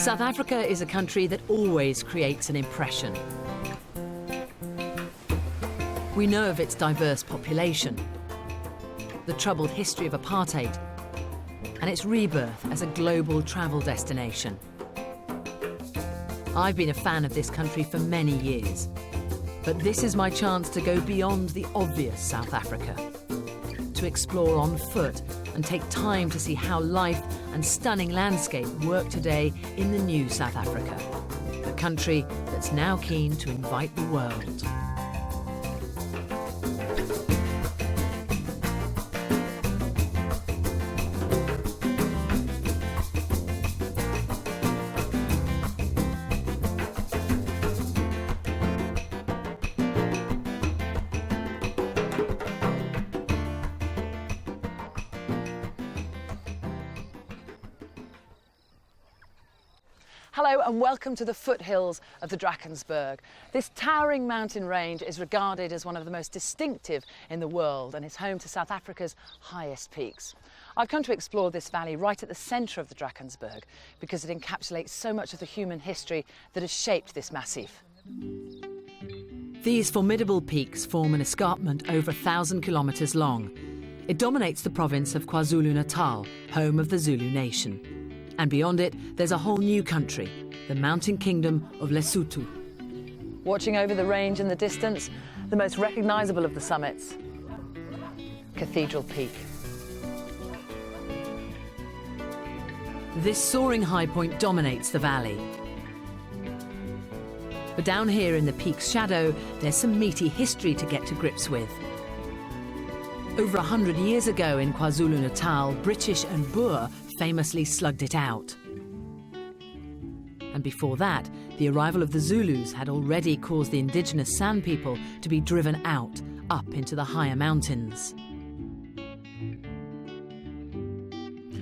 South Africa is a country that always creates an impression. We know of its diverse population, the troubled history of apartheid, and its rebirth as a global travel destination. I've been a fan of this country for many years, but this is my chance to go beyond the obvious South Africa, to explore on foot and take time to see how life and stunning landscape work today in the new South Africa, the country that's now keen to invite the world. Hello and welcome to the foothills of the Drakensberg. This towering mountain range is regarded as one of the most distinctive in the world and is home to South Africa's highest peaks. I've come to explore this valley right at the centre of the Drakensberg because it encapsulates so much of the human history that has shaped this massif. These formidable peaks form an escarpment over 1,000 kilometres long. It dominates the province of KwaZulu-Natal, home of the Zulu nation. And beyond it, there's a whole new country, the mountain kingdom of Lesotho. Watching over the range in the distance, the most recognisable of the summits, Cathedral Peak. This soaring high point dominates the valley. But down here in the peak's shadow, there's some meaty history to get to grips with. Over 100 years ago in KwaZulu-Natal, British and Boer famously slugged it out. And before that, the arrival of the Zulus had already caused the indigenous San people to be driven out, up into the higher mountains.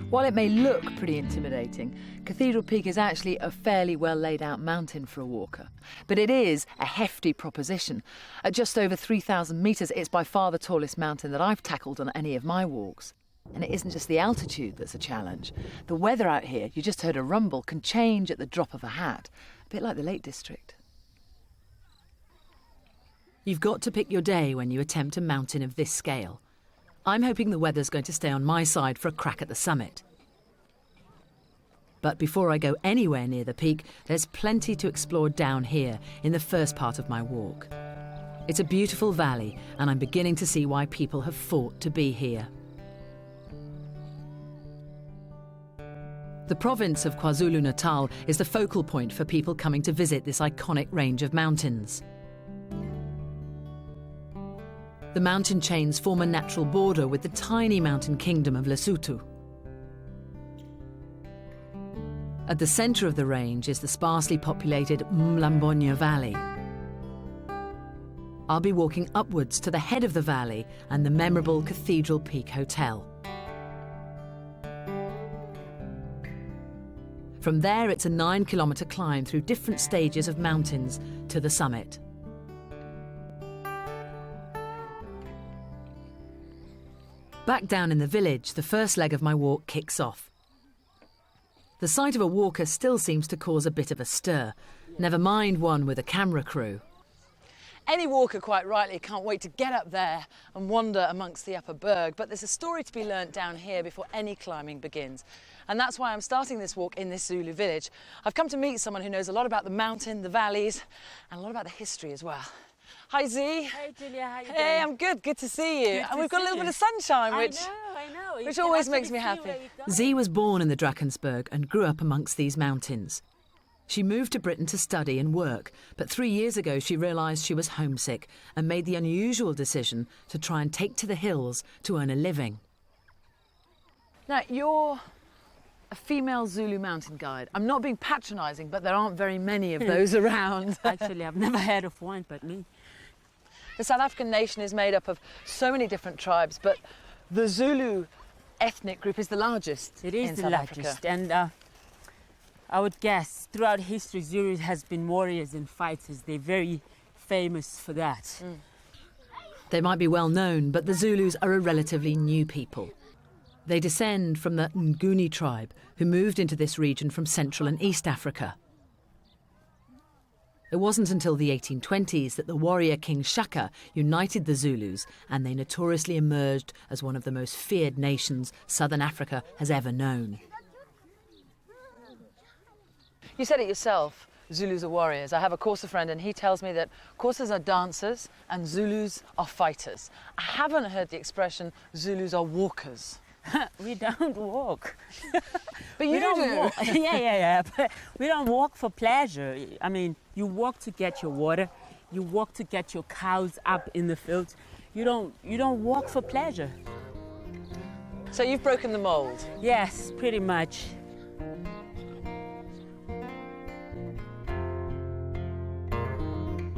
While it may look pretty intimidating, Cathedral Peak is actually a fairly well laid out mountain for a walker. But it is a hefty proposition. At just over 3,000 metres, it's by far the tallest mountain that I've tackled on any of my walks. And it isn't just the altitude that's a challenge. The weather out here, you just heard a rumble, can change at the drop of a hat, a bit like the Lake District. You've got to pick your day when you attempt a mountain of this scale. I'm hoping the weather's going to stay on my side for a crack at the summit. But before I go anywhere near the peak, there's plenty to explore down here in the first part of my walk. It's a beautiful valley, and I'm beginning to see why people have fought to be here. The province of KwaZulu-Natal is the focal point for people coming to visit this iconic range of mountains. The mountain chains form a natural border with the tiny mountain kingdom of Lesotho. At the centre of the range is the sparsely populated Mlambonya Valley. I'll be walking upwards to the head of the valley and the memorable Cathedral Peak Hotel. From there, it's a 9-kilometre climb through different stages of mountains to the summit. Back down in the village, the first leg of my walk kicks off. The sight of a walker still seems to cause a bit of a stir, never mind one with a camera crew. Any walker, quite rightly, can't wait to get up there and wander amongst the upper berg, but there's a story to be learnt down here before any climbing begins. And that's why I'm starting this walk in this Zulu village. I've come to meet someone who knows a lot about the mountain, the valleys, and a lot about the history as well. Hi, Z. Hey, Julia, how you doing? Hey, I'm good. Good to see you. Good and we've got a little bit of sunshine, which always makes me happy. Z was born in the Drakensberg and grew up amongst these mountains. She moved to Britain to study and work, but 3 years ago she realised she was homesick and made the unusual decision to try and take to the hills to earn a living. Now, you're a female Zulu mountain guide. I'm not being patronising, but there aren't very many of those around. Actually, I've never heard of one but me. The South African nation is made up of so many different tribes, but the Zulu ethnic group is the largest. It is in the South largest, Africa. and I would guess throughout history, Zulu has been warriors and fighters. They're very famous for that. They might be well known, but the Zulus are a relatively new people. They descend from the Nguni tribe, who moved into this region from Central and East Africa. It wasn't until the 1820s that the warrior King Shaka united the Zulus, and they notoriously emerged as one of the most feared nations Southern Africa has ever known. You said it yourself, Zulus are warriors. I have a Xhosa friend and he tells me that Xhosas are dancers and Zulus are fighters. I haven't heard the expression Zulus are walkers. We don't walk. But you We don't do. walk. Yeah. But we don't walk for pleasure. I mean, you walk to get your water. You walk to get your cows up in the fields. You don't walk for pleasure. So you've broken the mould. Yes, pretty much.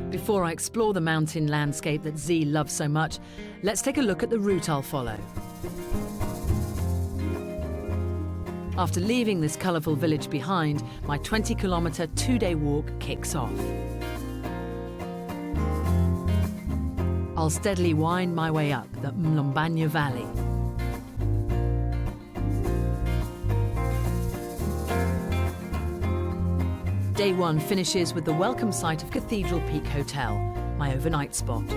Before I explore the mountain landscape that Z loves so much, let's take a look at the route I'll follow. After leaving this colourful village behind, my 20-kilometre, two-day walk kicks off. I'll steadily wind my way up the Mlombanya Valley. Day one finishes with the welcome sight of Cathedral Peak Hotel, my overnight spot.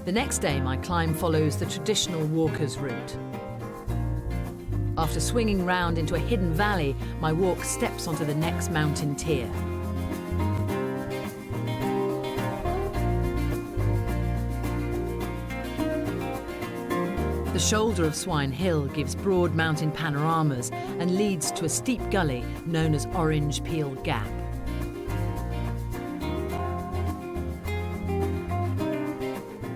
The next day, my climb follows the traditional walker's route. After swinging round into a hidden valley, my walk steps onto the next mountain tier. The shoulder of Swine Hill gives broad mountain panoramas and leads to a steep gully known as Orange Peel Gap.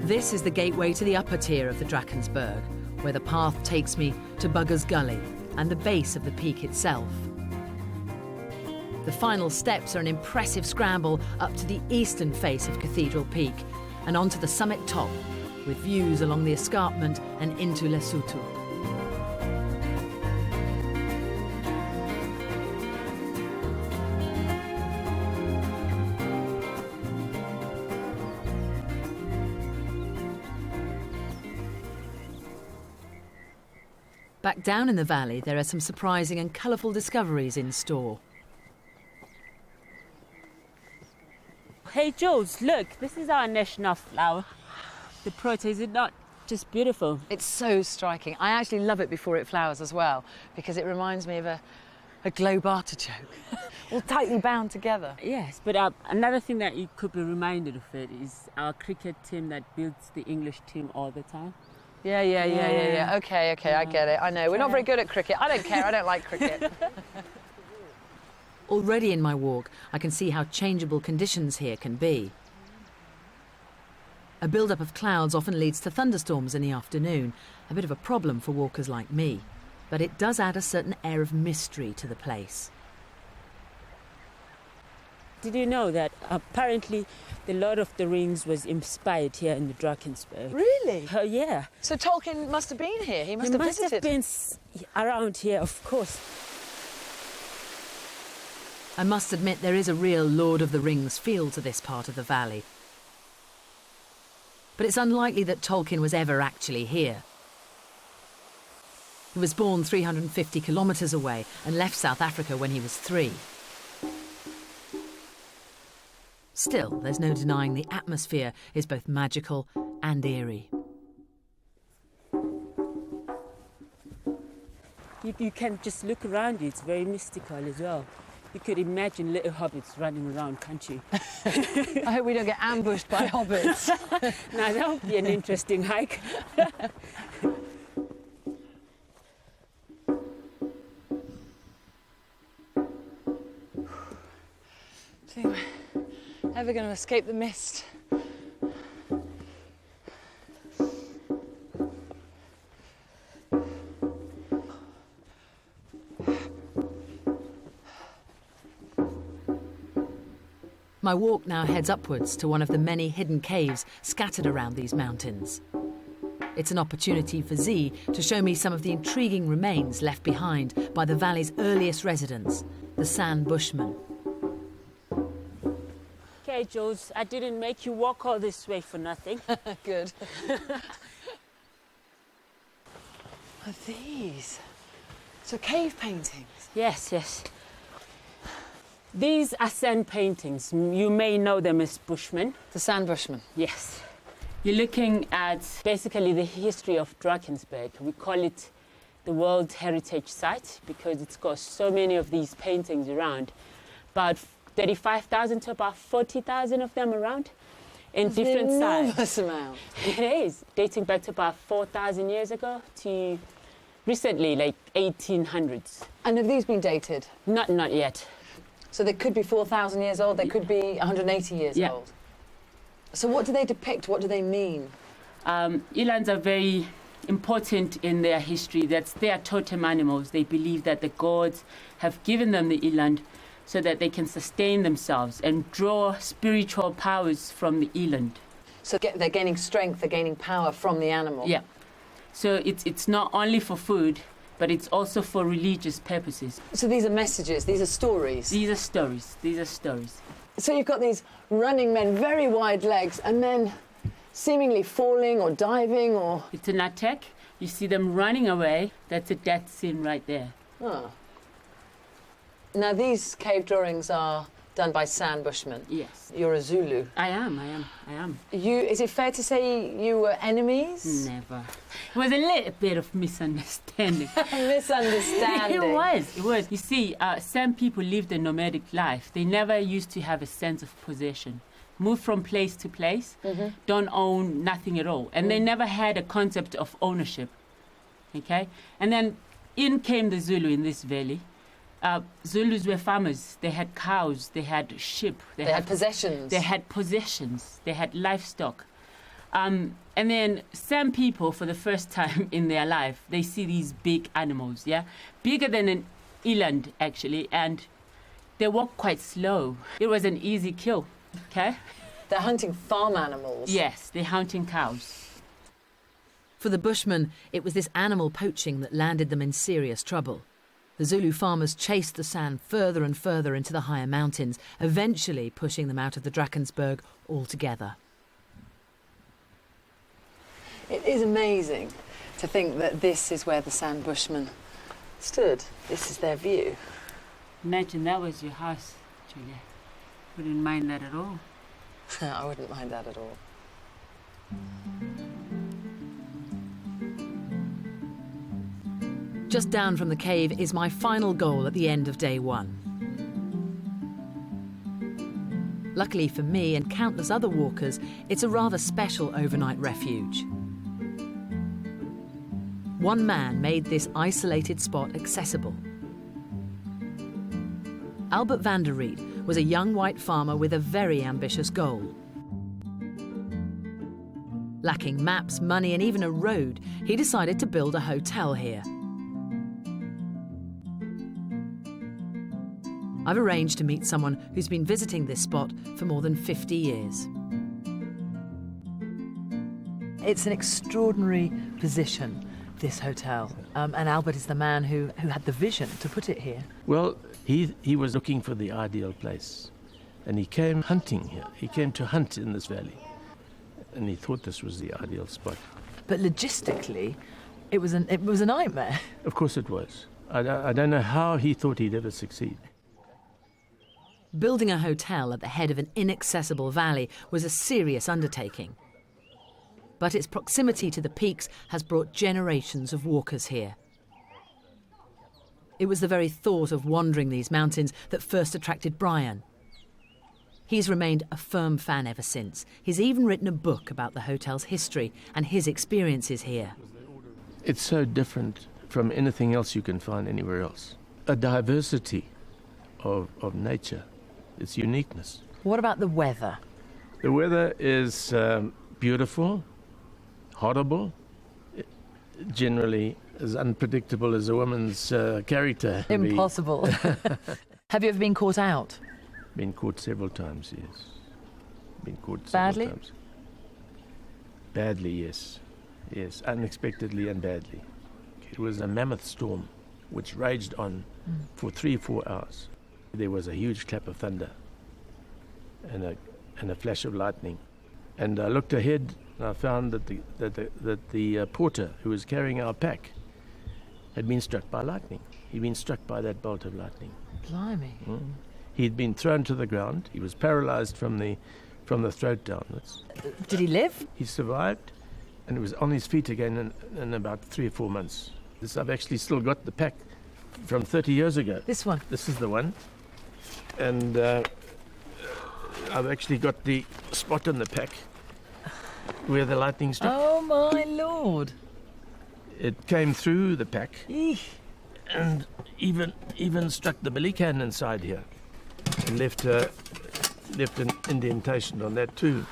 This is the gateway to the upper tier of the Drakensberg, where the path takes me to Bugger's Gully and the base of the peak itself. The final steps are an impressive scramble up to the eastern face of Cathedral Peak and onto the summit top, with views along the escarpment and into Lesotho. Back down in the valley, there are some surprising and colourful discoveries in store. Hey, Jules, look, this is our national flower. The protea, is it not just beautiful? It's so striking. I actually love it before it flowers as well, because it reminds me of a globe artichoke, all tightly bound together. Yes, but another thing that you could be reminded of it is our cricket team that beats the English team all the time. Yeah. Okay, I get it. I know. We're not very good at cricket. I don't care. I don't like cricket. Already in my walk, I can see how changeable conditions here can be. A build-up of clouds often leads to thunderstorms in the afternoon, a bit of a problem for walkers like me. But it does add a certain air of mystery to the place. Did you know that apparently the Lord of the Rings was inspired here in the Drakensberg? Really? Yeah. So Tolkien must have been here. He must have visited. He been around here, of course. I must admit there is a real Lord of the Rings feel to this part of the valley. But it's unlikely that Tolkien was ever actually here. He was born 350 kilometres away and left South Africa when he was 3. Still, there's no denying the atmosphere is both magical and eerie. You can just look around you, it's very mystical as well. You could imagine little hobbits running around, can't you? I hope we don't get ambushed by hobbits. Now, that would be an interesting hike. Think we're ever going to escape the mist. My walk now heads upwards to one of the many hidden caves scattered around these mountains. It's an opportunity for Z to show me some of the intriguing remains left behind by the valley's earliest residents, the San Bushmen. Okay, Jules, I didn't make you walk all this way for nothing. Good. Are these? So cave paintings? Yes, yes. These are sand paintings. You may know them as Bushmen. The sand Bushmen? Yes. You're looking at basically the history of Drakensberg. We call it the World Heritage Site because it's got so many of these paintings around. About 35,000 to about 40,000 of them around in That's different an sizes. enormous amount. It is, dating back to about 4,000 years ago to recently, like 1800s. And have these been dated? Not yet. So they could be 4,000 years old, they could be 180 years Yeah. old. So what do they depict? What do they mean? Elands are very important in their history. They are totem animals. They believe that the gods have given them the eland so that they can sustain themselves and draw spiritual powers from the eland. So they're gaining strength, they're gaining power from the animal. Yeah. So it's not only for food, but it's also for religious purposes. So these are messages, these are stories. These are stories. These are stories. So you've got these running men, very wide legs, and then seemingly falling or diving or... It's an attack. You see them running away. That's a death scene right there. Oh. Now these cave drawings are done by sand Bushmen. Yes. You're a Zulu. I am. Is it fair to say you were enemies? Never. It was a little bit of misunderstanding. Misunderstanding. It was. You see, some people lived a nomadic life. They never used to have a sense of possession. Move from place to place, don't own nothing at all. And they never had a concept of ownership. Okay? And then in came the Zulu in this valley. Zulus were farmers. They had cows, they had sheep. They had possessions. They had possessions. They had livestock. And then some people, for the first time in their life, they see these big animals, yeah? Bigger than an eland, actually, and they walk quite slow. It was an easy kill, okay? They're hunting farm animals. Yes, they're hunting cows. For the Bushmen, it was this animal poaching that landed them in serious trouble. The Zulu farmers chased the sand further and further into the higher mountains, eventually pushing them out of the Drakensberg altogether. It is amazing to think that this is where the sand Bushmen stood. This is their view. Imagine that was your house, Julia. Wouldn't mind that at all. I wouldn't mind that at all. Just down from the cave is my final goal at the end of day one. Luckily for me and countless other walkers, it's a rather special overnight refuge. One man made this isolated spot accessible. Albert van der Riet was a young white farmer with a very ambitious goal. Lacking maps, money and even a road, he decided to build a hotel here. I've arranged to meet someone who's been visiting this spot for more than 50 years. It's an extraordinary position, this hotel. And Albert is the man who had the vision to put it here. Well, he was looking for the ideal place. And he came hunting here. He came to hunt in this valley. And he thought this was the ideal spot. But logistically, it was a nightmare. Of course it was. I don't know how he thought he'd ever succeed. Building a hotel at the head of an inaccessible valley was a serious undertaking. But its proximity to the peaks has brought generations of walkers here. It was the very thought of wandering these mountains that first attracted Brian. He's remained a firm fan ever since. He's even written a book about the hotel's history and his experiences here. It's so different from anything else you can find anywhere else. A diversity of nature, its uniqueness. What about the weather? The weather is beautiful, horrible, generally as unpredictable as a woman's character. Impossible. Have you ever been caught out? Been caught several times, yes. Been caught Badly? several times. Badly, yes. Yes, unexpectedly and badly. It was a mammoth storm which raged on for 3-4 hours. There was a huge clap of thunder and a flash of lightning. And I looked ahead and I found that the porter who was carrying our pack had been struck by lightning. He'd been struck by that bolt of lightning. Blimey. He'd been thrown to the ground. He was paralyzed from the throat downwards. Did he live? He survived, and was on his feet again in about 3 or 4 months. I've actually still got the pack from 30 years ago. This one? This is the one. And I've actually got the spot on the pack where the lightning struck. Oh, my Lord. It came through the pack Eesh. and even struck the billy can inside here and left an indentation on that too.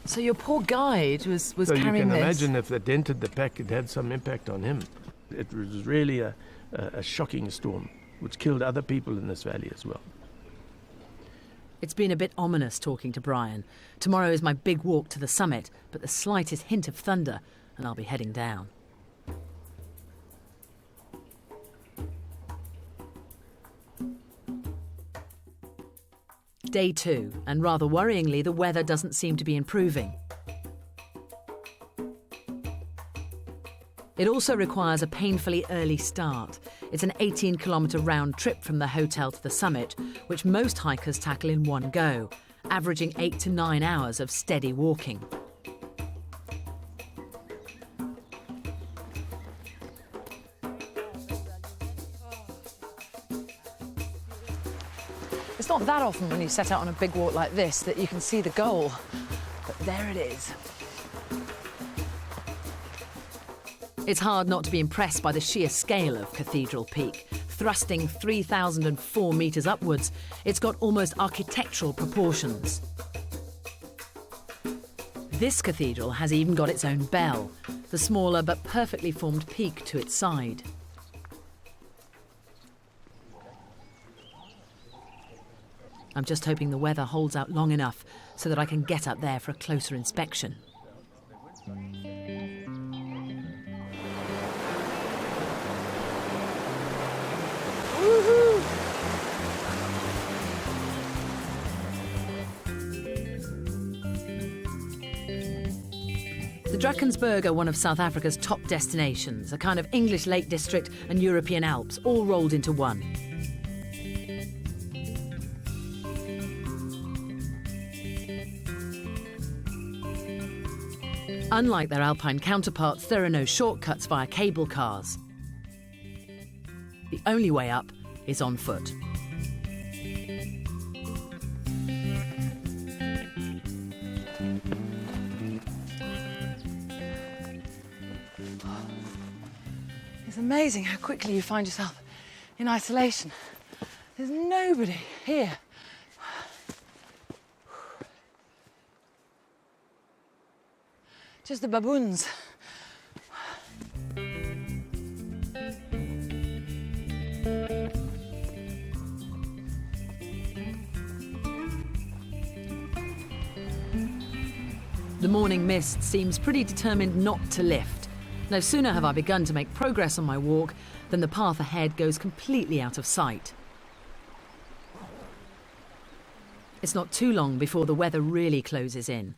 So your poor guide was So you carrying can this. imagine if it dented the pack, it had some impact on him. It was really a shocking storm, which killed other people in this valley as well. It's been a bit ominous talking to Brian. Tomorrow is my big walk to the summit, but the slightest hint of thunder and I'll be heading down. Day 2, and rather worryingly, the weather doesn't seem to be improving. It also requires a painfully early start. It's an 18-kilometre round trip from the hotel to the summit, which most hikers tackle in one go, averaging 8 to 9 hours of steady walking. It's not that often when you set out on a big walk like this that you can see the goal. But there it is. It's hard not to be impressed by the sheer scale of Cathedral Peak. Thrusting 3,004 metres upwards, it's got almost architectural proportions. This cathedral has even got its own bell, the smaller but perfectly formed peak to its side. I'm just hoping the weather holds out long enough so that I can get up there for a closer inspection. The Drakensberg are one of South Africa's top destinations, a kind of English Lake District and European Alps, all rolled into one. Unlike their alpine counterparts, there are no shortcuts via cable cars. The only way up is on foot. It's amazing how quickly you find yourself in isolation. There's nobody here. Just the baboons. The morning mist seems pretty determined not to lift. No sooner have I begun to make progress on my walk than the path ahead goes completely out of sight. It's not too long before the weather really closes in.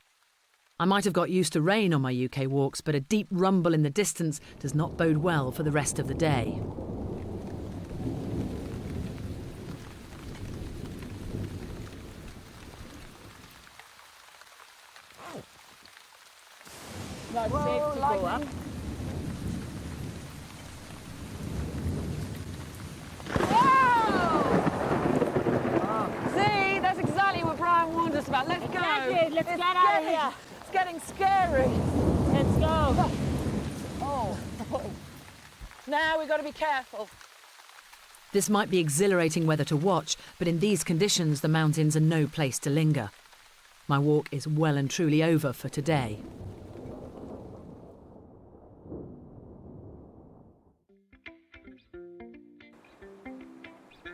I might have got used to rain on my UK walks, but a deep rumble in the distance does not bode well for the rest of the day. Not safe to go up. See, that's exactly what Brian warned us about. Let's go. Let's get out of here. It's getting scary. Let's go. Oh. Now we've got to be careful. This might be exhilarating weather to watch, but in these conditions the mountains are no place to linger. My walk is well and truly over for today.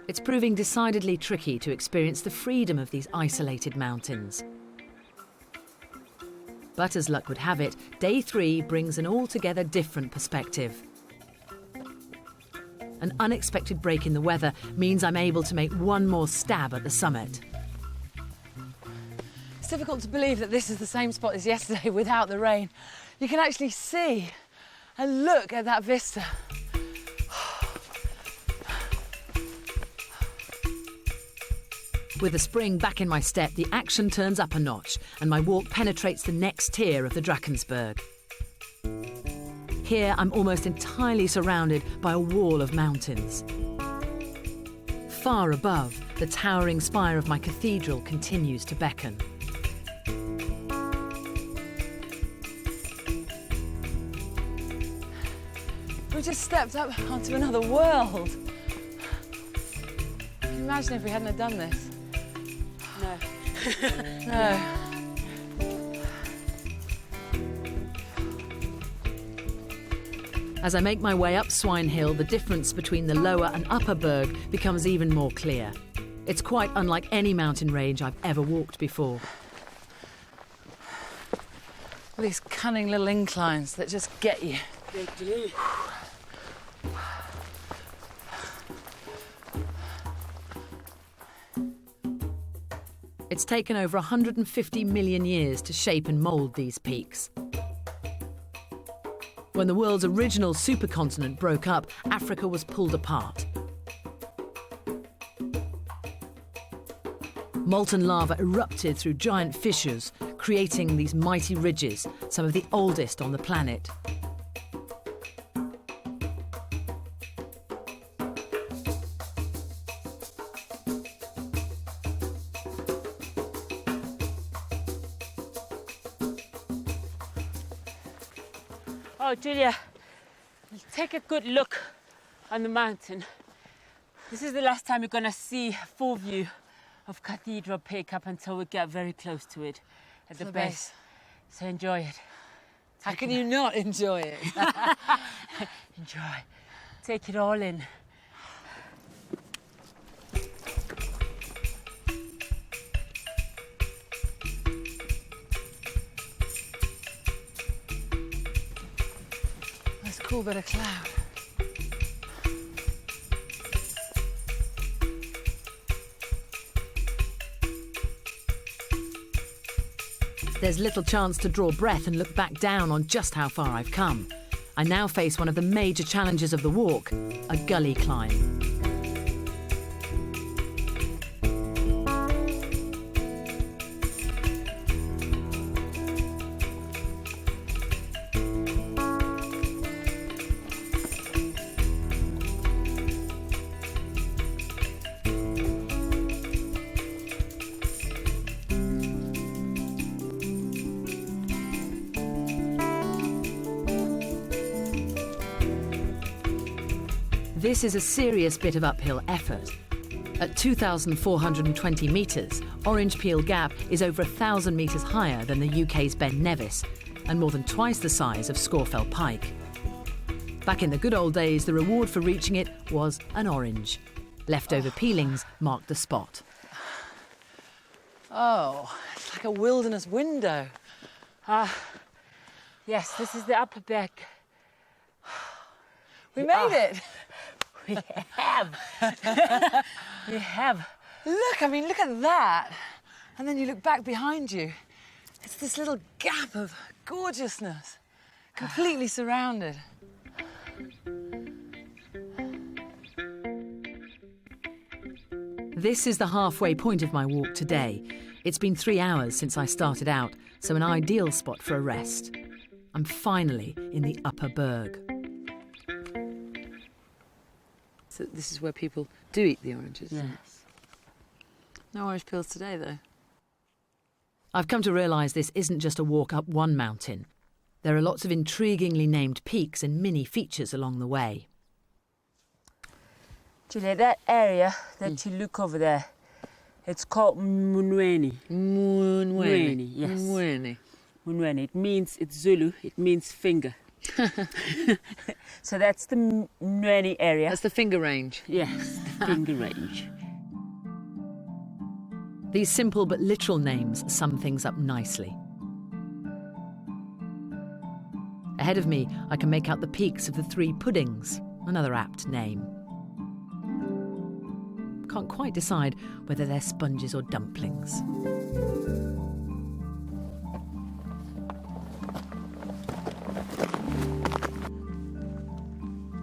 It's proving decidedly tricky to experience the freedom of these isolated mountains. But as luck would have it, day 3 brings an altogether different perspective. An unexpected break in the weather means I'm able to make one more stab at the summit. It's difficult to believe that this is the same spot as yesterday without the rain. You can actually see and look at that vista. With a spring back in my step, the action turns up a notch and my walk penetrates the next tier of the Drakensberg. Here, I'm almost entirely surrounded by a wall of mountains. Far above, the towering spire of my cathedral continues to beckon. We just stepped up onto another world. Can you imagine if we hadn't have done this? No. No. As I make my way up Swine Hill, the difference between the lower and upper Berg becomes even more clear. It's quite unlike any mountain range I've ever walked before. All these cunning little inclines that just get you. It's taken over 150 million years to shape and mould these peaks. When the world's original supercontinent broke up, Africa was pulled apart. Molten lava erupted through giant fissures, creating these mighty ridges, some of the oldest on the planet. Oh, Julia, take a good look on the mountain. This is the last time you're going to see a full view of Cathedral Peak up until we get very close to it at the base. So enjoy it. How can you not enjoy it? Enjoy. Take it all in. That's a cool bit of cloud. There's little chance to draw breath and look back down on just how far I've come. I now face one of the major challenges of the walk, a gully climb. This is a serious bit of uphill effort. At 2,420 metres, Orange Peel Gap is over 1,000 metres higher than the UK's Ben Nevis and more than twice the size of Scawfell Pike. Back in the good old days, the reward for reaching it was an orange. Leftover peelings marked the spot. Oh, it's like a wilderness window. Yes, this is the upper back. We made it. We have. We have. Look, I mean, look at that. And then you look back behind you. It's this little gap of gorgeousness, completely surrounded. This is the halfway point of my walk today. It's been 3 hours since I started out, so an ideal spot for a rest. I'm finally in the upper Berg. So this is where people do eat the oranges. Yes. No orange peels today, though. I've come to realise this isn't just a walk up one mountain. There are lots of intriguingly named peaks and mini features along the way. Julia, that area that you look over there, it's called Munweni. Munweni. Yes. Munweni. Munweni. It means, it's Zulu, it means finger. So that's the Munweni area. That's the finger range. Yes, the finger range. These simple but literal names sum things up nicely. Ahead of me, I can make out the peaks of the Three Puddings, another apt name. Can't quite decide whether they're sponges or dumplings.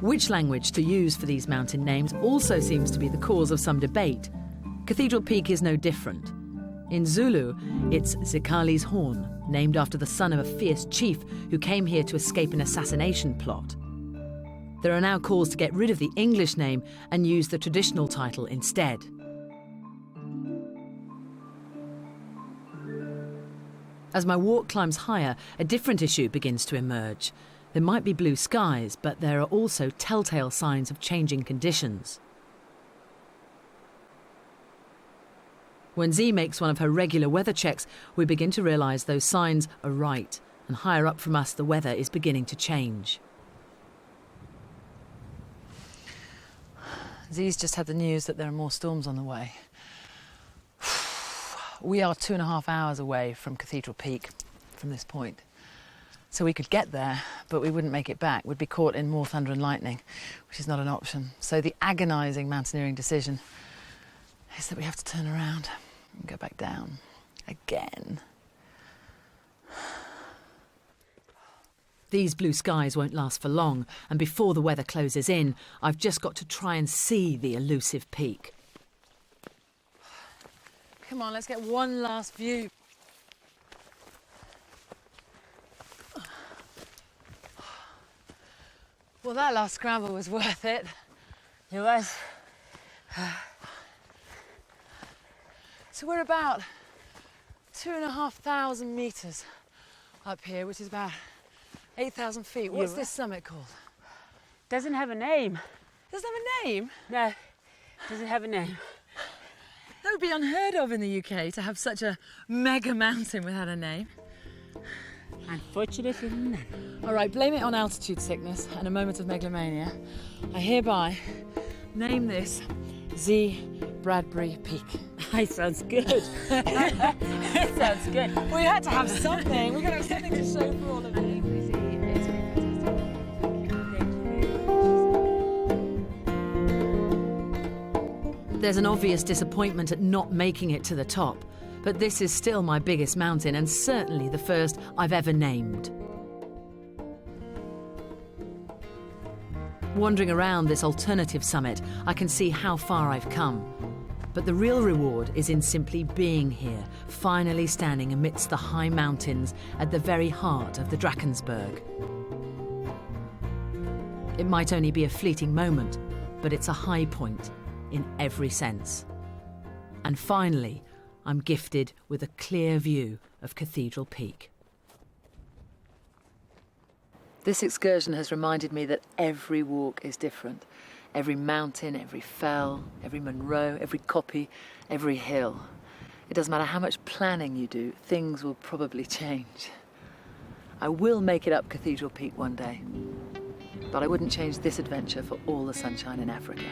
Which language to use for these mountain names also seems to be the cause of some debate. Cathedral Peak is no different. In Zulu, it's Zikali's Horn, named after the son of a fierce chief who came here to escape an assassination plot. There are now calls to get rid of the English name and use the traditional title instead. As my walk climbs higher, a different issue begins to emerge. There might be blue skies, but there are also telltale signs of changing conditions. When Z makes one of her regular weather checks, we begin to realise those signs are right, and higher up from us the weather is beginning to change. Z's just had the news that there are more storms on the way. We are 2.5 hours away from Cathedral Peak from this point. So we could get there, but we wouldn't make it back. We'd be caught in more thunder and lightning, which is not an option. So the agonising mountaineering decision is that we have to turn around and go back down again. These blue skies won't last for long, and before the weather closes in, I've just got to try and see the elusive peak. Come on, let's get one last view. Well, that last scramble was worth it. It was. So we're about 2,500 metres up here, which is about 8,000 feet. What's this summit called? Doesn't have a name. Doesn't have a name? No, doesn't have a name. That would be unheard of in the UK, to have such a mega mountain without a name. Unfortunately, none. All right, blame it on altitude sickness and a moment of megalomania. I hereby name this Z Bradbury Peak. It sounds good. It sounds good. We had to have something. We're going to have something to show for all of you. There's an obvious disappointment at not making it to the top, but this is still my biggest mountain and certainly the first I've ever named. Wandering around this alternative summit, I can see how far I've come. But the real reward is in simply being here, finally standing amidst the high mountains at the very heart of the Drakensberg. It might only be a fleeting moment, but it's a high point in every sense. And finally, I'm gifted with a clear view of Cathedral Peak. This excursion has reminded me that every walk is different. Every mountain, every fell, every Munro, every kopje, every hill. It doesn't matter how much planning you do, things will probably change. I will make it up Cathedral Peak one day, but I wouldn't change this adventure for all the sunshine in Africa.